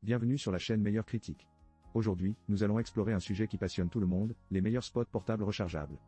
Bienvenue sur la chaîne Meilleure Critique. Aujourd'hui, nous allons explorer un sujet qui passionne tout le monde, les meilleurs spots portables rechargeables.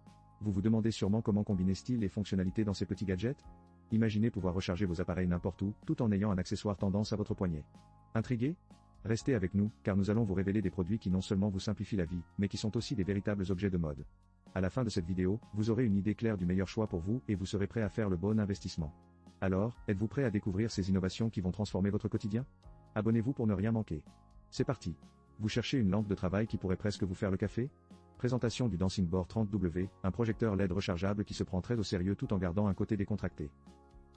Vous vous demandez sûrement comment combiner style et fonctionnalité dans ces petits gadgets? Imaginez pouvoir recharger vos appareils n'importe où, tout en ayant un accessoire tendance à votre poignet. Intrigué? Restez avec nous, car nous allons vous révéler des produits qui non seulement vous simplifient la vie, mais qui sont aussi des véritables objets de mode. À la fin de cette vidéo, vous aurez une idée claire du meilleur choix pour vous et vous serez prêt à faire le bon investissement. Alors, êtes-vous prêt à découvrir ces innovations qui vont transformer votre quotidien? Abonnez-vous pour ne rien manquer. C'est parti. Vous cherchez une lampe de travail qui pourrait presque vous faire le café? Présentation du Dancing Board 30W, un projecteur LED rechargeable qui se prend très au sérieux tout en gardant un côté décontracté.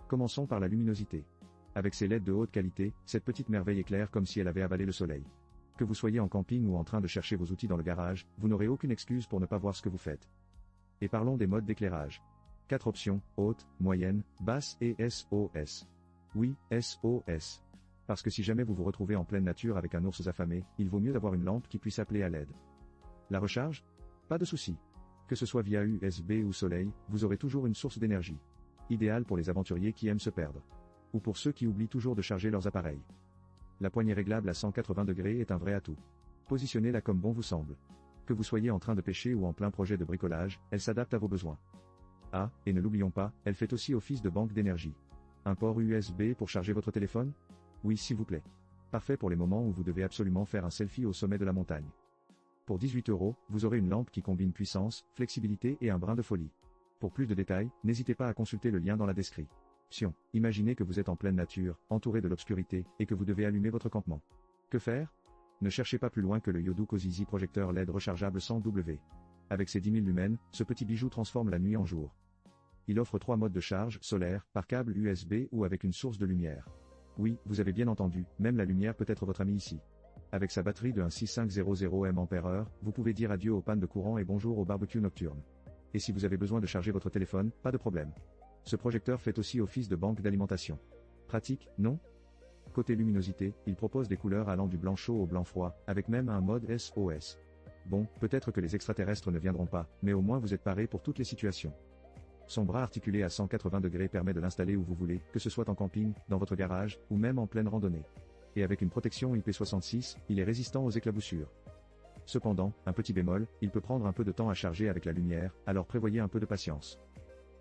Commençons par la luminosité. Avec ses LED de haute qualité, cette petite merveille éclaire comme si elle avait avalé le soleil. Que vous soyez en camping ou en train de chercher vos outils dans le garage, vous n'aurez aucune excuse pour ne pas voir ce que vous faites. Et parlons des modes d'éclairage. 4 options, haute, moyenne, basse et SOS. Oui, SOS. Parce que si jamais vous vous retrouvez en pleine nature avec un ours affamé, il vaut mieux d'avoir une lampe qui puisse appeler à l'aide. La recharge? Pas de souci. Que ce soit via USB ou soleil, vous aurez toujours une source d'énergie. Idéale pour les aventuriers qui aiment se perdre. Ou pour ceux qui oublient toujours de charger leurs appareils. La poignée réglable à 180 degrés est un vrai atout. Positionnez-la comme bon vous semble. Que vous soyez en train de pêcher ou en plein projet de bricolage, elle s'adapte à vos besoins. Ah, et ne l'oublions pas, elle fait aussi office de banque d'énergie. Un port USB pour charger votre téléphone? Oui, s'il vous plaît. Parfait pour les moments où vous devez absolument faire un selfie au sommet de la montagne. Pour 18 €, vous aurez une lampe qui combine puissance, flexibilité et un brin de folie. Pour plus de détails, n'hésitez pas à consulter le lien dans la description. Imaginez que vous êtes en pleine nature, entouré de l'obscurité, et que vous devez allumer votre campement. Que faire? Ne cherchez pas plus loin que le Yodu Cozizi projecteur LED rechargeable 100W. Avec ses 10 000 lumens, ce petit bijou transforme la nuit en jour. Il offre 3 modes de charge, solaire, par câble USB ou avec une source de lumière. Oui, vous avez bien entendu, même la lumière peut être votre ami ici. Avec sa batterie de 16500 mAh, vous pouvez dire adieu aux pannes de courant et bonjour au barbecue nocturne. Et si vous avez besoin de charger votre téléphone, pas de problème. Ce projecteur fait aussi office de banque d'alimentation. Pratique, non? Côté luminosité, il propose des couleurs allant du blanc chaud au blanc froid, avec même un mode SOS. Bon, peut-être que les extraterrestres ne viendront pas, mais au moins vous êtes paré pour toutes les situations. Son bras articulé à 180 degrés permet de l'installer où vous voulez, que ce soit en camping, dans votre garage, ou même en pleine randonnée. Et avec une protection IP66, il est résistant aux éclaboussures. Cependant, un petit bémol, il peut prendre un peu de temps à charger avec la lumière, alors prévoyez un peu de patience.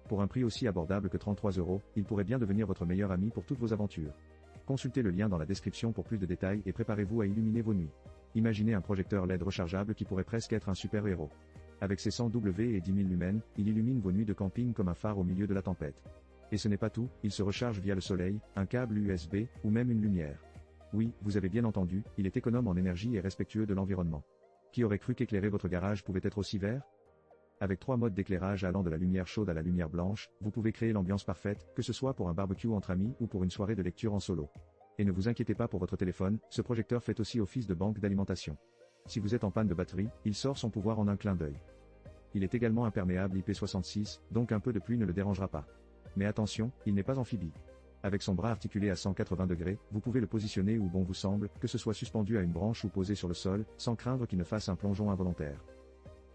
Pour un prix aussi abordable que 33 €, il pourrait bien devenir votre meilleur ami pour toutes vos aventures. Consultez le lien dans la description pour plus de détails et préparez-vous à illuminer vos nuits. Imaginez un projecteur LED rechargeable qui pourrait presque être un super-héros. Avec ses 100W et 10 000 lumens, il illumine vos nuits de camping comme un phare au milieu de la tempête. Et ce n'est pas tout, il se recharge via le soleil, un câble USB, ou même une lumière. Oui, vous avez bien entendu, il est économe en énergie et respectueux de l'environnement. Qui aurait cru qu'éclairer votre garage pouvait être aussi vert? Avec 3 modes d'éclairage allant de la lumière chaude à la lumière blanche, vous pouvez créer l'ambiance parfaite, que ce soit pour un barbecue entre amis ou pour une soirée de lecture en solo. Et ne vous inquiétez pas pour votre téléphone, ce projecteur fait aussi office de banque d'alimentation. Si vous êtes en panne de batterie, il sort son pouvoir en un clin d'œil. Il est également imperméable IP66, donc un peu de pluie ne le dérangera pas. Mais attention, il n'est pas amphibie. Avec son bras articulé à 180 degrés, vous pouvez le positionner où bon vous semble, que ce soit suspendu à une branche ou posé sur le sol, sans craindre qu'il ne fasse un plongeon involontaire.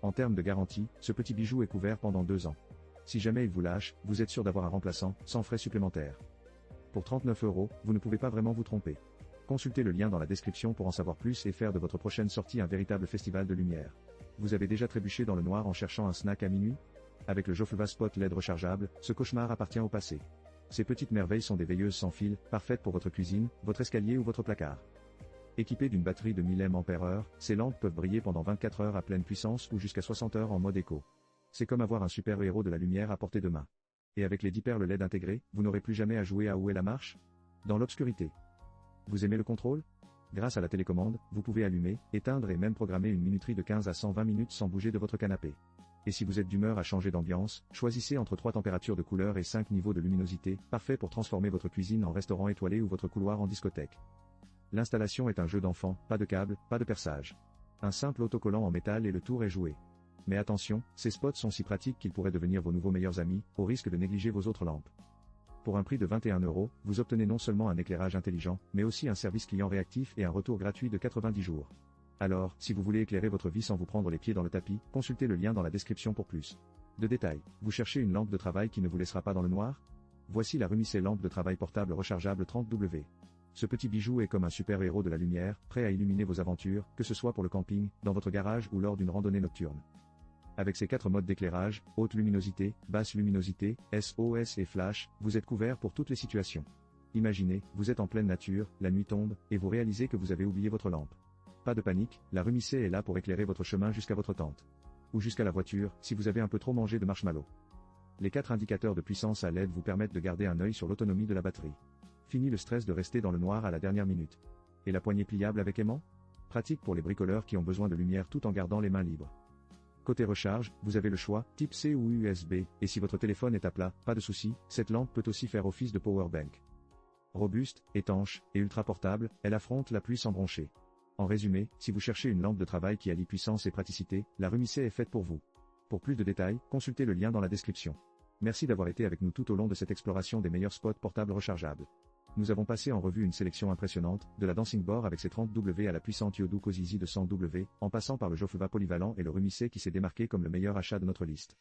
En termes de garantie, ce petit bijou est couvert pendant 2 ans. Si jamais il vous lâche, vous êtes sûr d'avoir un remplaçant, sans frais supplémentaires. Pour 39 €, vous ne pouvez pas vraiment vous tromper. Consultez le lien dans la description pour en savoir plus et faire de votre prochaine sortie un véritable festival de lumière. Vous avez déjà trébuché dans le noir en cherchant un snack à minuit? Avec le Jofleva Spot LED rechargeable, ce cauchemar appartient au passé. Ces petites merveilles sont des veilleuses sans fil, parfaites pour votre cuisine, votre escalier ou votre placard. Équipées d'une batterie de 1000 mAh, ces lampes peuvent briller pendant 24 heures à pleine puissance ou jusqu'à 60 heures en mode éco. C'est comme avoir un super-héros de la lumière à portée de main. Et avec les 10 perles LED intégrées, vous n'aurez plus jamais à jouer à où est la marche? Dans l'obscurité. Vous aimez le contrôle? Grâce à la télécommande, vous pouvez allumer, éteindre et même programmer une minuterie de 15 à 120 minutes sans bouger de votre canapé. Et si vous êtes d'humeur à changer d'ambiance, choisissez entre 3 températures de couleur et 5 niveaux de luminosité, parfait pour transformer votre cuisine en restaurant étoilé ou votre couloir en discothèque. L'installation est un jeu d'enfant, pas de câble, pas de perçage. Un simple autocollant en métal et le tour est joué. Mais attention, ces spots sont si pratiques qu'ils pourraient devenir vos nouveaux meilleurs amis, au risque de négliger vos autres lampes. Pour un prix de 21 €, vous obtenez non seulement un éclairage intelligent, mais aussi un service client réactif et un retour gratuit de 90 jours. Alors, si vous voulez éclairer votre vie sans vous prendre les pieds dans le tapis, consultez le lien dans la description pour plus de détails. Vous cherchez une lampe de travail qui ne vous laissera pas dans le noir? Voici la Rumicé lampe de travail portable rechargeable 30W. Ce petit bijou est comme un super-héros de la lumière, prêt à illuminer vos aventures, que ce soit pour le camping, dans votre garage ou lors d'une randonnée nocturne. Avec ses 4 modes d'éclairage, haute luminosité, basse luminosité, SOS et flash, vous êtes couvert pour toutes les situations. Imaginez, vous êtes en pleine nature, la nuit tombe, et vous réalisez que vous avez oublié votre lampe. Pas de panique, la Rumicé est là pour éclairer votre chemin jusqu'à votre tente. Ou jusqu'à la voiture, si vous avez un peu trop mangé de marshmallow. Les 4 indicateurs de puissance à LED vous permettent de garder un œil sur l'autonomie de la batterie. Fini le stress de rester dans le noir à la dernière minute. Et la poignée pliable avec aimant? Pratique pour les bricoleurs qui ont besoin de lumière tout en gardant les mains libres. Côté recharge, vous avez le choix, type C ou USB, et si votre téléphone est à plat, pas de souci, cette lampe peut aussi faire office de powerbank. Robuste, étanche, et ultra portable, elle affronte la pluie sans broncher. En résumé, si vous cherchez une lampe de travail qui allie puissance et praticité, la Rumicé est faite pour vous. Pour plus de détails, consultez le lien dans la description. Merci d'avoir été avec nous tout au long de cette exploration des meilleurs spots portables rechargeables. Nous avons passé en revue une sélection impressionnante, de la Dancing Board avec ses 30W à la puissante Yodo Cozizi de 100W, en passant par le Jofuva polyvalent et le Rumicé qui s'est démarqué comme le meilleur achat de notre liste.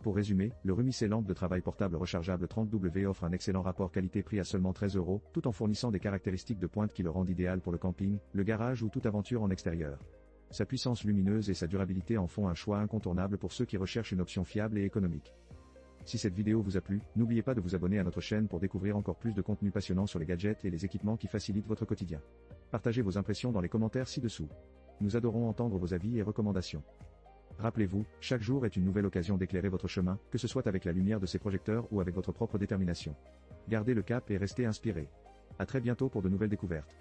Pour résumer, le Rumicé lampe de travail portable rechargeable 30W offre un excellent rapport qualité-prix à seulement 13 €, tout en fournissant des caractéristiques de pointe qui le rendent idéal pour le camping, le garage ou toute aventure en extérieur. Sa puissance lumineuse et sa durabilité en font un choix incontournable pour ceux qui recherchent une option fiable et économique. Si cette vidéo vous a plu, n'oubliez pas de vous abonner à notre chaîne pour découvrir encore plus de contenu passionnant sur les gadgets et les équipements qui facilitent votre quotidien. Partagez vos impressions dans les commentaires ci-dessous. Nous adorons entendre vos avis et recommandations. Rappelez-vous, chaque jour est une nouvelle occasion d'éclairer votre chemin, que ce soit avec la lumière de ces projecteurs ou avec votre propre détermination. Gardez le cap et restez inspirés. À très bientôt pour de nouvelles découvertes.